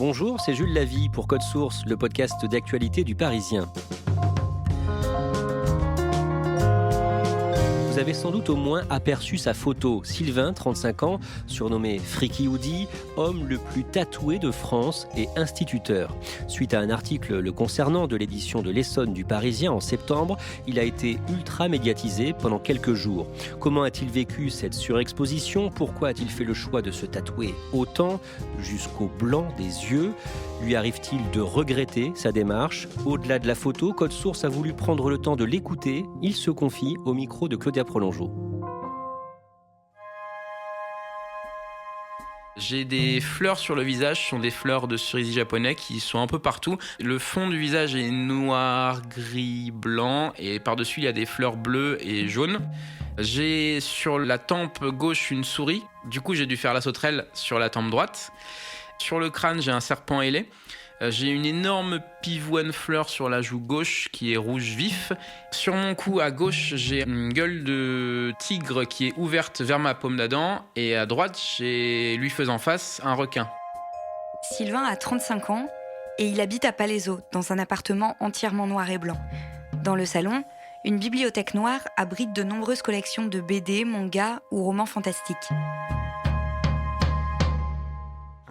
Bonjour, c'est Jules Lavie pour Code Source, le podcast d'actualité du Parisien. Vous avez sans doute au moins aperçu sa photo. Sylvain, 35 ans, surnommé Freaky Hoodie, homme le plus tatoué de France et instituteur. Suite à un article le concernant de l'édition de l'Essonne du Parisien en septembre, il a été ultra médiatisé pendant quelques jours. Comment a-t-il vécu cette surexposition ? Pourquoi a-t-il fait le choix de se tatouer autant, jusqu'au blanc des yeux ? Lui arrive-t-il de regretter sa démarche ? Au-delà de la photo, Code Source a voulu prendre le temps de l'écouter. Il se confie au micro de Claudia Prolongeau. J'ai des fleurs sur le visage, ce sont des fleurs de cerisier japonais qui sont un peu partout. Le fond du visage est noir, gris, blanc et par-dessus il y a des fleurs bleues et jaunes. J'ai sur la tempe gauche une souris, du coup j'ai dû faire la sauterelle sur la tempe droite. Sur le crâne j'ai un serpent ailé. J'ai une énorme pivoine fleur sur la joue gauche qui est rouge vif. Sur mon cou à gauche, j'ai une gueule de tigre qui est ouverte vers ma paume d'Adam. Et à droite, j'ai, lui faisant face, un requin. Sylvain a 35 ans et il habite à Palaiseau, dans un appartement entièrement noir et blanc. Dans le salon, une bibliothèque noire abrite de nombreuses collections de BD, mangas ou romans fantastiques.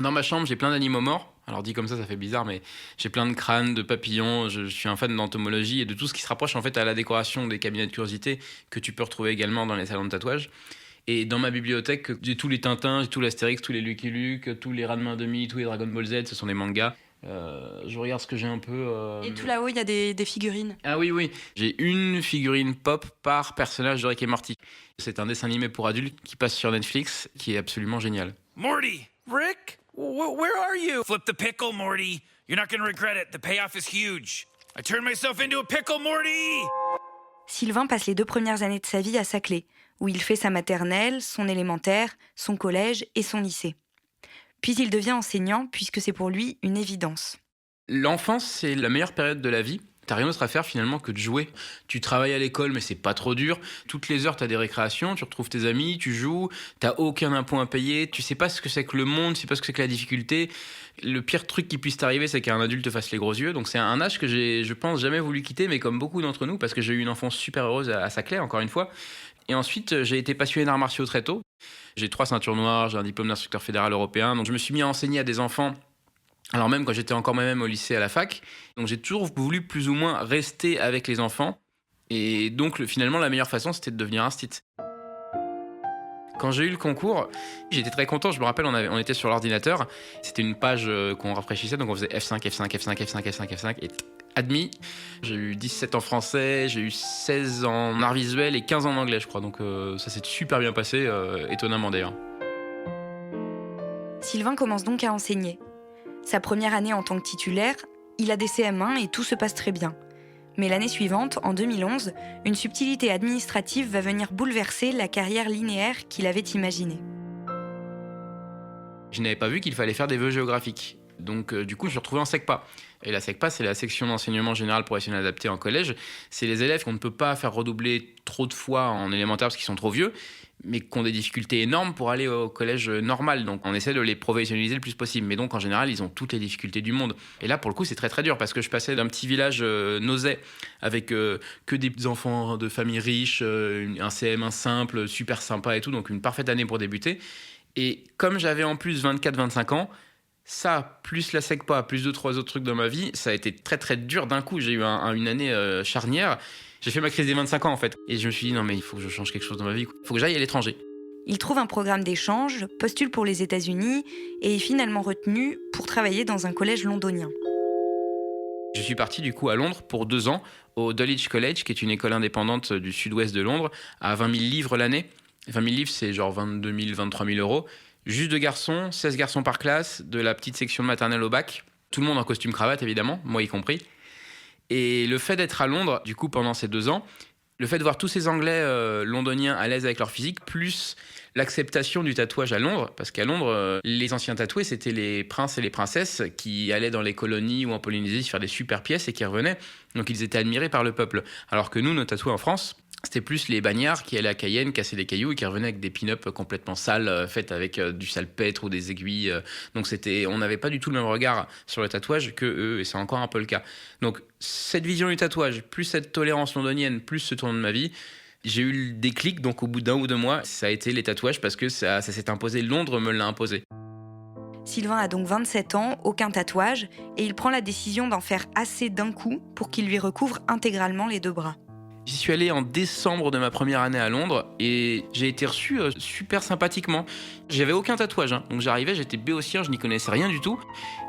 Dans ma chambre, j'ai plein d'animaux morts. Alors dit comme ça fait bizarre, mais j'ai plein de crânes, de papillons. Je suis un fan d'entomologie et de tout ce qui se rapproche en fait à la décoration des cabinets de curiosité que tu peux retrouver également dans les salons de tatouage. Et dans ma bibliothèque, j'ai tous les Tintins, j'ai tout l'Astérix, tous les Lucky Luke, tous les Ranma demi, tous les Dragon Ball Z, ce sont des mangas. Je regarde ce que j'ai un peu... Et tout là-haut, il y a des figurines. Ah oui. J'ai une figurine pop par personnage de Rick et Morty. C'est un dessin animé pour adultes qui passe sur Netflix, qui est absolument génial. Morty! Rick? Where are you? Flip the pickle, Morty. You're not gonna regret it. The payoff is huge. I turned myself into a pickle, Morty! Sylvain passe les 2 premières années de sa vie à Saclay, où il fait sa maternelle, son élémentaire, son collège et son lycée. Puis il devient enseignant, puisque c'est pour lui une évidence. L'enfance, c'est la meilleure période de la vie. T'as rien d'autre à faire finalement que de jouer. Tu travailles à l'école, mais c'est pas trop dur. Toutes les heures, t'as des récréations, tu retrouves tes amis, tu joues, t'as aucun impôt à payer, tu sais pas ce que c'est que le monde, tu sais pas ce que c'est que la difficulté. Le pire truc qui puisse t'arriver, c'est qu'un adulte te fasse les gros yeux. Donc c'est un âge que j'ai, je pense, jamais voulu quitter, mais comme beaucoup d'entre nous, parce que j'ai eu une enfance super heureuse à Saclay, encore une fois. Et ensuite, j'ai été passionné d'arts martiaux très tôt. J'ai 3 ceintures noires, j'ai un diplôme d'instructeur fédéral européen. Donc je me suis mis à enseigner à des enfants. Alors même quand j'étais encore moi-même au lycée à la fac, donc j'ai toujours voulu plus ou moins rester avec les enfants. Et donc finalement la meilleure façon c'était de devenir instit. Quand j'ai eu le concours, j'étais très content. Je me rappelle, on était sur l'ordinateur. C'était une page qu'on rafraîchissait, donc on faisait F5, F5, F5, F5, F5, F5 et admis. J'ai eu 17 en français, j'ai eu 16 en art visuel et 15 en anglais je crois. Donc ça s'est super bien passé, étonnamment d'ailleurs. Sylvain commence donc à enseigner. Sa première année en tant que titulaire, il a des CM1 et tout se passe très bien. Mais l'année suivante, en 2011, une subtilité administrative va venir bouleverser la carrière linéaire qu'il avait imaginée. Je n'avais pas vu qu'il fallait faire des vœux géographiques. Donc du coup, je me suis retrouvé en SECPA. Et la SECPA, c'est la section d'enseignement général professionnel adapté en collège. C'est les élèves qu'on ne peut pas faire redoubler trop de fois en élémentaire parce qu'ils sont trop vieux, mais qui ont des difficultés énormes pour aller au collège normal. Donc on essaie de les professionnaliser le plus possible. Mais donc en général, ils ont toutes les difficultés du monde. Et là, pour le coup, c'est très très dur parce que je passais d'un petit village nausais avec que des enfants de familles riches, un CM1 simple, super sympa et tout. Donc une parfaite année pour débuter. Et comme j'avais en plus 24-25 ans, ça, plus la SECPA, plus 2-3 autres trucs dans ma vie, ça a été très très dur d'un coup. J'ai eu une année charnière. J'ai fait ma crise des 25 ans en fait. Et je me suis dit non mais il faut que je change quelque chose dans ma vie. Il faut que j'aille à l'étranger. Il trouve un programme d'échange, postule pour les États-Unis et est finalement retenu pour travailler dans un collège londonien. Je suis parti du coup à Londres pour 2 ans au Dulwich College, qui est une école indépendante du sud-ouest de Londres, à 20 000 livres l'année. 20 000 livres, c'est genre 22 000, 23 000 euros. Juste de garçons, 16 garçons par classe, de la petite section de maternelle au bac. Tout le monde en costume cravate, évidemment, moi y compris. Et le fait d'être à Londres, du coup, pendant ces 2 ans, le fait de voir tous ces Anglais londoniens à l'aise avec leur physique, plus l'acceptation du tatouage à Londres, parce qu'à Londres, les anciens tatoués, c'était les princes et les princesses qui allaient dans les colonies ou en Polynésie faire des super pièces et qui revenaient. Donc ils étaient admirés par le peuple. Alors que nous, nos tatoués en France, C'était plus les bagnards qui allaient à Cayenne casser des cailloux et qui revenaient avec des pin-up complètement sales, faites avec du salpêtre ou des aiguilles. Donc on n'avait pas du tout le même regard sur le tatouage que eux, et c'est encore un peu le cas. Donc cette vision du tatouage, plus cette tolérance londonienne, plus ce tournant de ma vie, j'ai eu le déclic. Donc au bout d'1 ou 2 mois, ça a été les tatouages parce que ça s'est imposé. Londres me l'a imposé. Sylvain a donc 27 ans, aucun tatouage, et il prend la décision d'en faire assez d'un coup pour qu'il lui recouvre intégralement les 2 bras. J'y suis allé en décembre de ma première année à Londres et j'ai été reçu super sympathiquement. J'avais aucun tatouage, hein. Donc j'arrivais, j'étais béotien, je n'y connaissais rien du tout.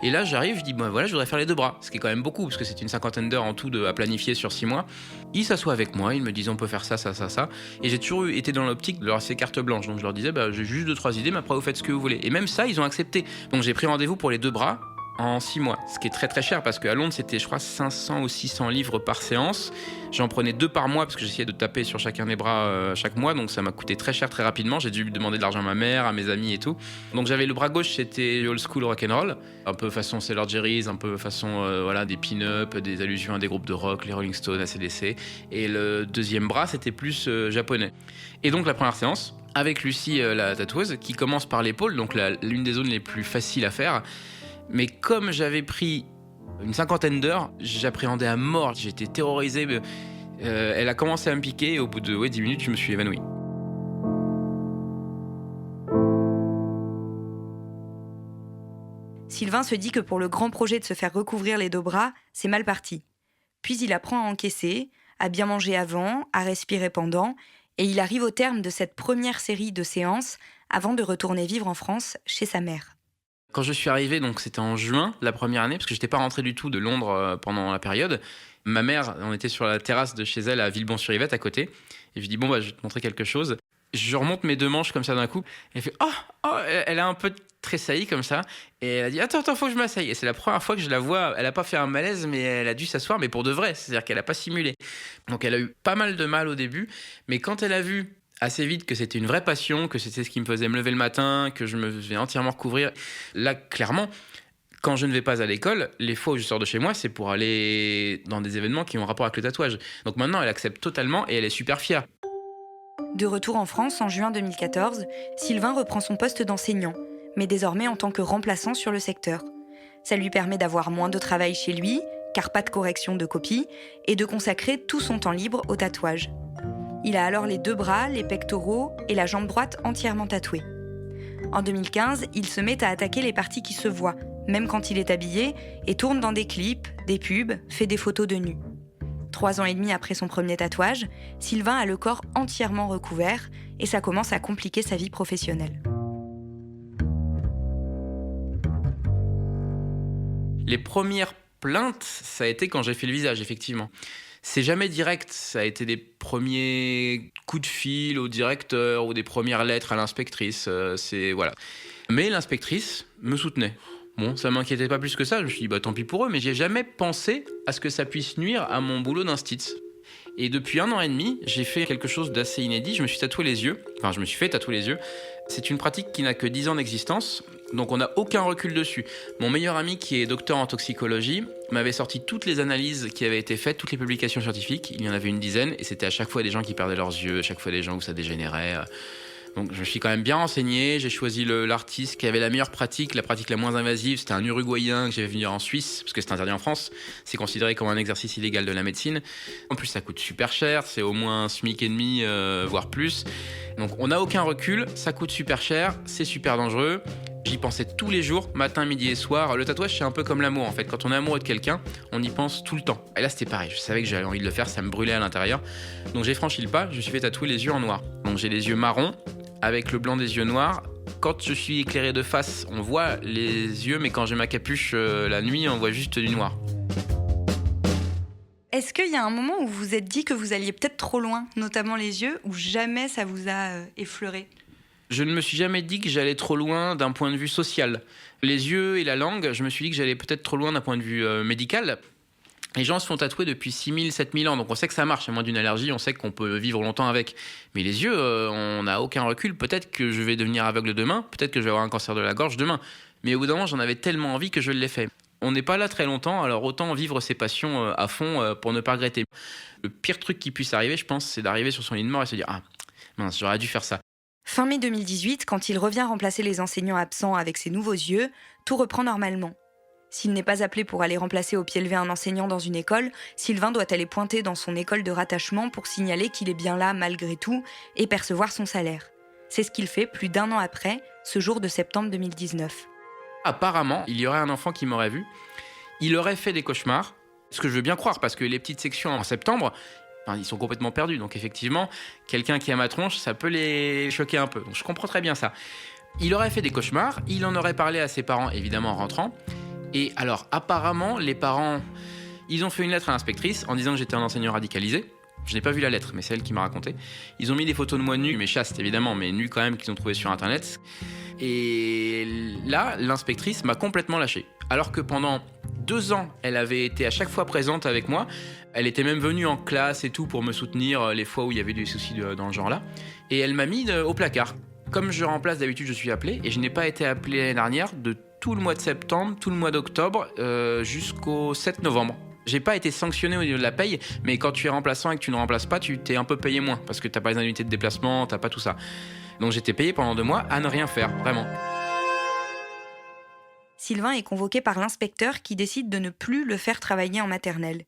Et là j'arrive, je dis voilà, je voudrais faire les 2 bras, ce qui est quand même beaucoup parce que c'est une 50aine d'heures en tout à planifier sur 6 mois. Ils s'assoient avec moi, ils me disent on peut faire ça, ça, ça, ça. Et j'ai toujours été dans l'optique de leur laisser carte blanche. Donc je leur disais j'ai juste 2-3 idées, mais après vous faites ce que vous voulez. Et même ça, ils ont accepté. Donc j'ai pris rendez-vous pour les 2 bras en 6 mois, ce qui est très très cher parce qu'à Londres c'était je crois 500 ou 600 livres par séance. J'en prenais 2 par mois parce que j'essayais de taper sur chacun des bras chaque mois, donc ça m'a coûté très cher très rapidement. J'ai dû demander de l'argent à ma mère, à mes amis et tout. Donc j'avais le bras gauche, c'était old school rock'n'roll, un peu façon Sailor Jerry's, un peu façon des pin-up, des allusions à des groupes de rock, les Rolling Stones, AC/DC. Et le deuxième bras c'était plus japonais. Et donc la première séance avec Lucie, la tatoueuse, qui commence par l'épaule, donc l'une des zones les plus faciles à faire. Mais comme j'avais pris une 50aine d'heures, j'appréhendais à mort, j'étais terrorisé. Elle a commencé à me piquer et au bout de 10 minutes, je me suis évanoui. Sylvain se dit que pour le grand projet de se faire recouvrir les 2 bras, c'est mal parti. Puis il apprend à encaisser, à bien manger avant, à respirer pendant, et il arrive au terme de cette première série de séances avant de retourner vivre en France chez sa mère. Quand je suis arrivé, donc c'était en juin, la première année, parce que je n'étais pas rentré du tout de Londres pendant la période. Ma mère, on était sur la terrasse de chez elle à Villebon-sur-Yvette à côté. Et je dis, je vais te montrer quelque chose. Je remonte mes 2 manches comme ça d'un coup. Elle fait, elle a un peu tressailli comme ça. Et elle a dit, attends, faut que je m'asseye. Et c'est la première fois que je la vois. Elle n'a pas fait un malaise, mais elle a dû s'asseoir, mais pour de vrai. C'est-à-dire qu'elle n'a pas simulé. Donc elle a eu pas mal de mal au début. Mais quand elle a vu assez vite que c'était une vraie passion, que c'était ce qui me faisait me lever le matin, que je me faisais entièrement recouvrir. Là, clairement, quand je ne vais pas à l'école, les fois où je sors de chez moi, c'est pour aller dans des événements qui ont rapport avec le tatouage. Donc maintenant, elle accepte totalement et elle est super fière. De retour en France en juin 2014, Sylvain reprend son poste d'enseignant, mais désormais en tant que remplaçant sur le secteur. Ça lui permet d'avoir moins de travail chez lui, car pas de correction de copie, et de consacrer tout son temps libre au tatouage. Il a alors les 2 bras, les pectoraux et la jambe droite entièrement tatoués. En 2015, il se met à attaquer les parties qui se voient, même quand il est habillé, et tourne dans des clips, des pubs, fait des photos de nu. 3 ans et demi après son premier tatouage, Sylvain a le corps entièrement recouvert et ça commence à compliquer sa vie professionnelle. Les premières plaintes, ça a été quand j'ai fait le visage, effectivement. C'est jamais direct, ça a été des premiers coups de fil au directeur ou des premières lettres à l'inspectrice, voilà. Mais l'inspectrice me soutenait. Bon, ça m'inquiétait pas plus que ça, je me suis dit tant pis pour eux, mais j'ai jamais pensé à ce que ça puisse nuire à mon boulot d'instit. Et depuis 1 an et demi, j'ai fait quelque chose d'assez inédit, je me suis fait tatouer les yeux. C'est une pratique qui n'a que 10 ans d'existence, donc on n'a aucun recul dessus. Mon meilleur ami, qui est docteur en toxicologie, m'avait sorti toutes les analyses qui avaient été faites, toutes les publications scientifiques. Il y en avait une dizaine, et c'était à chaque fois des gens qui perdaient leurs yeux, à chaque fois des gens où ça dégénérait. Donc je me suis quand même bien renseigné, j'ai choisi l'artiste qui avait la meilleure pratique, la pratique la moins invasive. C'était un Uruguayen que j'avais venu en Suisse, parce que c'est interdit en France. C'est considéré comme un exercice illégal de la médecine. En plus, ça coûte super cher, c'est au moins SMIC et demi, voire plus. Donc on n'a aucun recul, ça coûte super cher, c'est super dangereux. J'y pensais tous les jours, matin, midi et soir. Le tatouage, c'est un peu comme l'amour, en fait. Quand on est amoureux de quelqu'un, on y pense tout le temps. Et là, c'était pareil. Je savais que j'avais envie de le faire, ça me brûlait à l'intérieur. Donc j'ai franchi le pas, je me suis fait tatouer les yeux en noir. Donc j'ai les yeux marrons, avec le blanc des yeux noirs. Quand je suis éclairé de face, on voit les yeux, mais quand j'ai ma capuche la nuit, on voit juste du noir. Est-ce qu'il y a un moment où vous vous êtes dit que vous alliez peut-être trop loin, notamment les yeux, ou jamais ça vous a effleuré ? Je ne me suis jamais dit que j'allais trop loin d'un point de vue social. Les yeux et la langue, je me suis dit que j'allais peut-être trop loin d'un point de vue médical. Les gens se font tatouer depuis 6000, 7000 ans, donc on sait que ça marche, à moins d'une allergie, on sait qu'on peut vivre longtemps avec. Mais les yeux, on n'a aucun recul. Peut-être que je vais devenir aveugle demain, peut-être que je vais avoir un cancer de la gorge demain. Mais au bout d'un moment, j'en avais tellement envie que je l'ai fait. on n'est pas là très longtemps, alors autant vivre ses passions à fond pour ne pas regretter. Le pire truc qui puisse arriver, je pense, c'est d'arriver sur son lit de mort et se dire « Ah, mince, j'aurais dû faire ça ». Fin mai 2018, quand il revient remplacer les enseignants absents avec ses nouveaux yeux, tout reprend normalement. S'il n'est pas appelé pour aller remplacer au pied levé un enseignant dans une école, Sylvain doit aller pointer dans son école de rattachement pour signaler qu'il est bien là malgré tout et percevoir son salaire. C'est ce qu'il fait plus d'1 an après, ce jour de septembre 2019. Apparemment, il y aurait un enfant qui m'aurait vu. Il aurait fait des cauchemars, ce que je veux bien croire, parce que les petites sections en septembre, ils sont complètement perdus. Donc effectivement, quelqu'un qui a ma tronche, ça peut les choquer un peu. Donc je comprends très bien ça. Il aurait fait des cauchemars, il en aurait parlé à ses parents, évidemment, en rentrant. Et alors, apparemment, les parents, ils ont fait une lettre à l'inspectrice en disant que j'étais un enseignant radicalisé. Je n'ai pas vu la lettre, mais c'est elle qui m'a raconté. Ils ont mis des photos de moi nus, mais chastes évidemment, mais nus quand même, qu'ils ont trouvé sur Internet. Et là, l'inspectrice m'a complètement lâché. Alors que pendant 2 ans, elle avait été à chaque fois présente avec moi. Elle était même venue en classe et tout pour me soutenir les fois où il y avait des soucis dans le genre-là. Et elle m'a mis au placard. Comme je remplace d'habitude, je suis appelé. Et je n'ai pas été appelé l'année dernière de tout le mois de septembre, tout le mois d'octobre, jusqu'au 7 novembre. J'ai pas été sanctionné au niveau de la paye, mais quand tu es remplaçant et que tu ne remplaces pas, tu t'es un peu payé moins, parce que t'as pas les indemnités de déplacement, t'as pas tout ça. Donc j'étais payé pendant 2 mois à ne rien faire, vraiment. Sylvain est convoqué par l'inspecteur qui décide de ne plus le faire travailler en maternelle.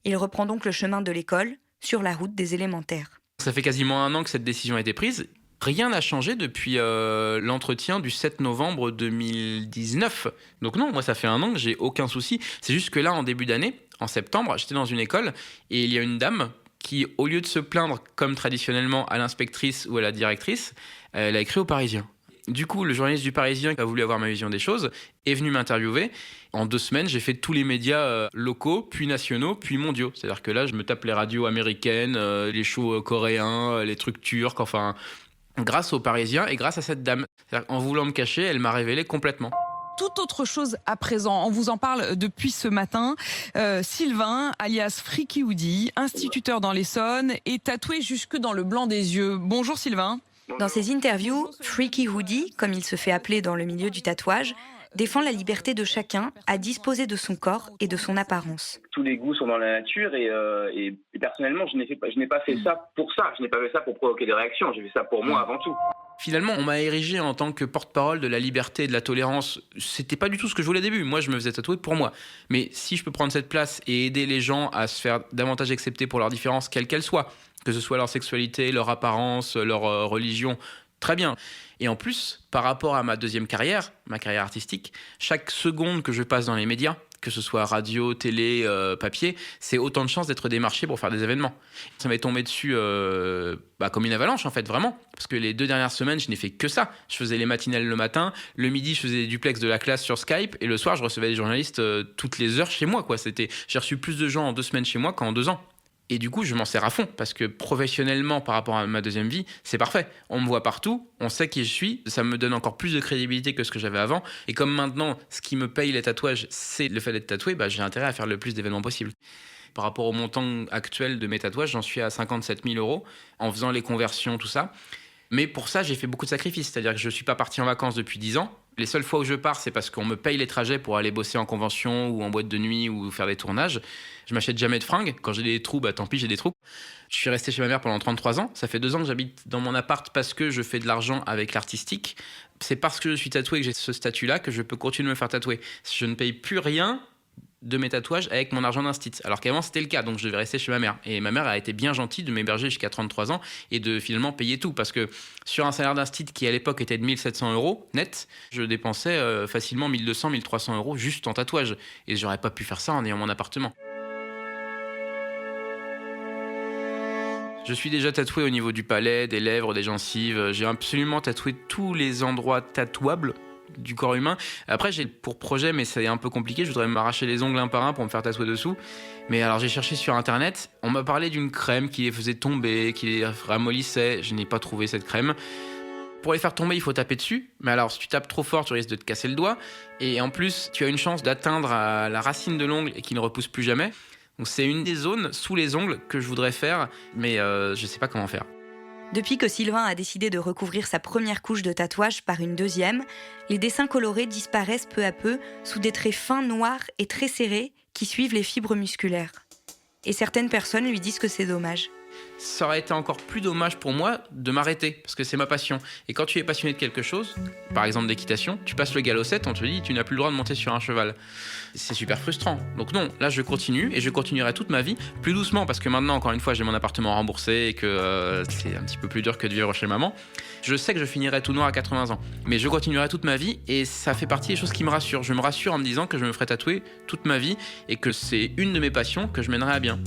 Il reprend donc le chemin de l'école, sur la route des élémentaires. Ça fait quasiment 1 an que cette décision a été prise. Rien n'a changé depuis l'entretien du 7 novembre 2019. Donc non, moi ça fait 1 an que j'ai aucun souci. C'est juste que là, en début d'année, en septembre, j'étais dans une école et il y a une dame qui, au lieu de se plaindre comme traditionnellement à l'inspectrice ou à la directrice, elle a écrit au Parisien. Du coup, le journaliste du Parisien qui a voulu avoir ma vision des choses est venu m'interviewer. En 2 semaines, j'ai fait tous les médias locaux, puis nationaux, puis mondiaux. C'est-à-dire que là, je me tape les radios américaines, les shows coréens, les trucs turcs, enfin... grâce aux Parisiens et grâce à cette dame. En voulant me cacher, elle m'a révélé complètement. Tout autre chose à présent, on vous en parle depuis ce matin. Sylvain, alias Freaky Woody, instituteur dans l'Essonne, est tatoué jusque dans le blanc des yeux. Bonjour Sylvain. Dans ses interviews, Freaky Woody, comme il se fait appeler dans le milieu du tatouage, défend la liberté de chacun à disposer de son corps et de son apparence. Tous les goûts sont dans la nature et personnellement, je n'ai pas fait ça pour ça. Je n'ai pas fait ça pour provoquer des réactions. J'ai fait ça pour moi avant tout. Finalement, on m'a érigé en tant que porte-parole de la liberté et de la tolérance. C'était pas du tout ce que je voulais au début. Moi, je me faisais tatouer pour moi. Mais si je peux prendre cette place et aider les gens à se faire davantage accepter pour leurs différences, quelles qu'elles soient, que ce soit leur sexualité, leur apparence, leur religion, très bien. Et en plus, par rapport à ma deuxième carrière, ma carrière artistique, chaque seconde que je passe dans les médias, que ce soit radio, télé, papier, c'est autant de chances d'être démarché pour faire des événements. Ça m'est tombé dessus comme une avalanche, en fait, vraiment. Parce que les 2 dernières semaines, je n'ai fait que ça. Je faisais les matinales le matin, le midi, je faisais des duplex de la classe sur Skype, et le soir, je recevais des journalistes toutes les heures chez moi, quoi. J'ai reçu plus de gens en 2 semaines chez moi qu'en 2 ans. Et du coup, je m'en sers à fond parce que professionnellement, par rapport à ma deuxième vie, c'est parfait. On me voit partout, on sait qui je suis, ça me donne encore plus de crédibilité que ce que j'avais avant. Et comme maintenant, ce qui me paye les tatouages, c'est le fait d'être tatoué, j'ai intérêt à faire le plus d'événements possible. Par rapport au montant actuel de mes tatouages, j'en suis à 57 000 € en faisant les conversions, tout ça. Mais pour ça, j'ai fait beaucoup de sacrifices. C'est-à-dire que je ne suis pas parti en vacances depuis 10 ans. Les seules fois où je pars, c'est parce qu'on me paye les trajets pour aller bosser en convention ou en boîte de nuit ou faire des tournages. Je m'achète jamais de fringues. Quand j'ai des trous, tant pis, j'ai des trous. Je suis resté chez ma mère pendant 33 ans. Ça fait 2 ans que j'habite dans mon appart parce que je fais de l'argent avec l'artistique. C'est parce que je suis tatoué et que j'ai ce statut-là que je peux continuer de me faire tatouer. Je ne paye plus rien de mes tatouages avec mon argent d'instit. Alors qu'avant, c'était le cas, donc je devais rester chez ma mère. Et ma mère a été bien gentille de m'héberger jusqu'à 33 ans et de finalement payer tout. Parce que sur un salaire d'instit qui, à l'époque, était de 1 700 € net, je dépensais facilement 1 200, 1 300 € juste en tatouage. Et j'aurais pas pu faire ça en ayant mon appartement. Je suis déjà tatoué au niveau du palais, des lèvres, des gencives. J'ai absolument tatoué tous les endroits tatouables du corps humain. Après, j'ai pour projet, mais c'est un peu compliqué, je voudrais m'arracher les ongles un par un pour me faire tatouer dessous. Mais alors, j'ai cherché sur Internet, on m'a parlé d'une crème qui les faisait tomber, qui les ramollissait. Je n'ai pas trouvé cette crème. Pour les faire tomber, il faut taper dessus. Mais alors, si tu tapes trop fort, tu risques de te casser le doigt. Et en plus, tu as une chance d'atteindre à la racine de l'ongle et qu'il ne repousse plus jamais. Donc, c'est une des zones sous les ongles que je voudrais faire, mais je ne sais pas comment faire. Depuis que Sylvain a décidé de recouvrir sa première couche de tatouage par une deuxième, les dessins colorés disparaissent peu à peu sous des traits fins noirs et très serrés qui suivent les fibres musculaires. Et certaines personnes lui disent que c'est dommage. Ça aurait été encore plus dommage pour moi de m'arrêter, parce que c'est ma passion. Et quand tu es passionné de quelque chose, par exemple d'équitation, tu passes le galop 7, on te dit tu n'as plus le droit de monter sur un cheval. C'est super frustrant. Donc non, là je continue et je continuerai toute ma vie, plus doucement, parce que maintenant, encore une fois, j'ai mon appartement remboursé et que c'est un petit peu plus dur que de vivre chez maman. Je sais que je finirai tout noir à 80 ans, mais je continuerai toute ma vie et ça fait partie des choses qui me rassurent. Je me rassure en me disant que je me ferai tatouer toute ma vie et que c'est une de mes passions que je mènerai à bien.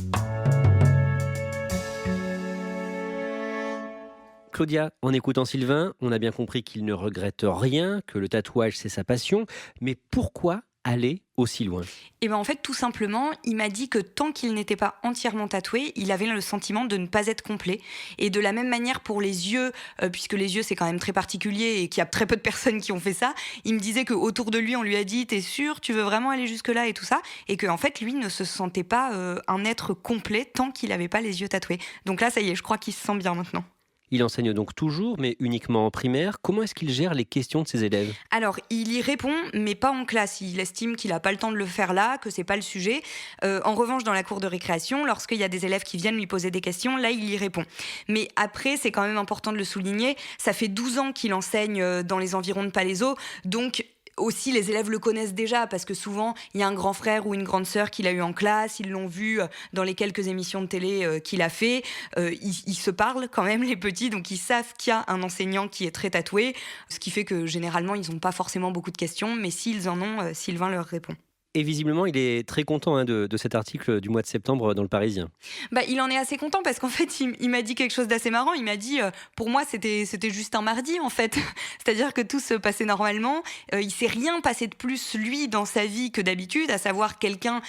Claudia, en écoutant Sylvain, on a bien compris qu'il ne regrette rien, que le tatouage c'est sa passion, mais pourquoi aller aussi loin ? Et en fait, tout simplement, il m'a dit que tant qu'il n'était pas entièrement tatoué, il avait le sentiment de ne pas être complet. Et de la même manière pour les yeux, puisque les yeux c'est quand même très particulier et qu'il y a très peu de personnes qui ont fait ça, il me disait qu'autour de lui on lui a dit « t'es sûr, tu veux vraiment aller jusque-là » et tout ça, et qu'en fait lui ne se sentait pas un être complet tant qu'il n'avait pas les yeux tatoués. Donc là ça y est, je crois qu'il se sent bien maintenant. Il enseigne donc toujours, mais uniquement en primaire. Comment est-ce qu'il gère les questions de ses élèves ? Alors, il y répond, mais pas en classe. Il estime qu'il n'a pas le temps de le faire là, que c'est pas le sujet. En revanche, dans la cour de récréation, lorsqu'il y a des élèves qui viennent lui poser des questions, là, il y répond. Mais après, c'est quand même important de le souligner, ça fait 12 ans qu'il enseigne dans les environs de Palaiseau, donc aussi, les élèves le connaissent déjà parce que souvent, il y a un grand frère ou une grande sœur qu'il a eu en classe, ils l'ont vu dans les quelques émissions de télé qu'il a fait. Ils se parlent quand même, les petits, donc ils savent qu'il y a un enseignant qui est très tatoué, ce qui fait que généralement, ils n'ont pas forcément beaucoup de questions, mais s'ils en ont, Sylvain leur répond. Et visiblement, il est très content de cet article du mois de septembre dans Le Parisien. Il en est assez content parce qu'en fait, il m'a dit quelque chose d'assez marrant. Il m'a dit, pour moi, c'était juste un mardi, en fait. C'est-à-dire que tout se passait normalement. Il s'est rien passé de plus, lui, dans sa vie que d'habitude, à savoir quelqu'un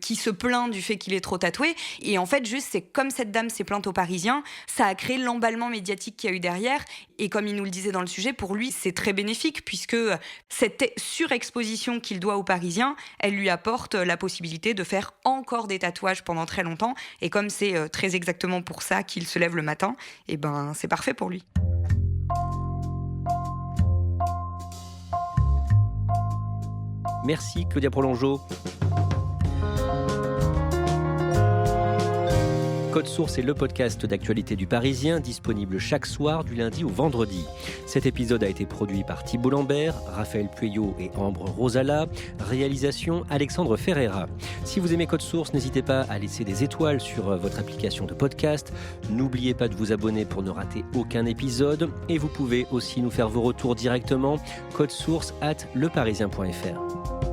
qui se plaint du fait qu'il est trop tatoué. Et en fait, juste, c'est comme cette dame s'est plainte au Parisien, ça a créé l'emballement médiatique qu'il y a eu derrière. Et comme il nous le disait dans le sujet, pour lui, c'est très bénéfique puisque cette surexposition qu'il doit au Parisien, elle lui apporte la possibilité de faire encore des tatouages pendant très longtemps. Et comme c'est très exactement pour ça qu'il se lève le matin, c'est parfait pour lui. Merci Claudia Prolongeau. Code Source est le podcast d'actualité du Parisien, disponible chaque soir du lundi au vendredi. Cet épisode a été produit par Thibault Lambert, Raphaël Pueyo et Ambre Rosala. Réalisation Alexandre Ferreira. Si vous aimez Code Source, n'hésitez pas à laisser des étoiles sur votre application de podcast. N'oubliez pas de vous abonner pour ne rater aucun épisode. Et vous pouvez aussi nous faire vos retours directement. codesource@leparisien.fr.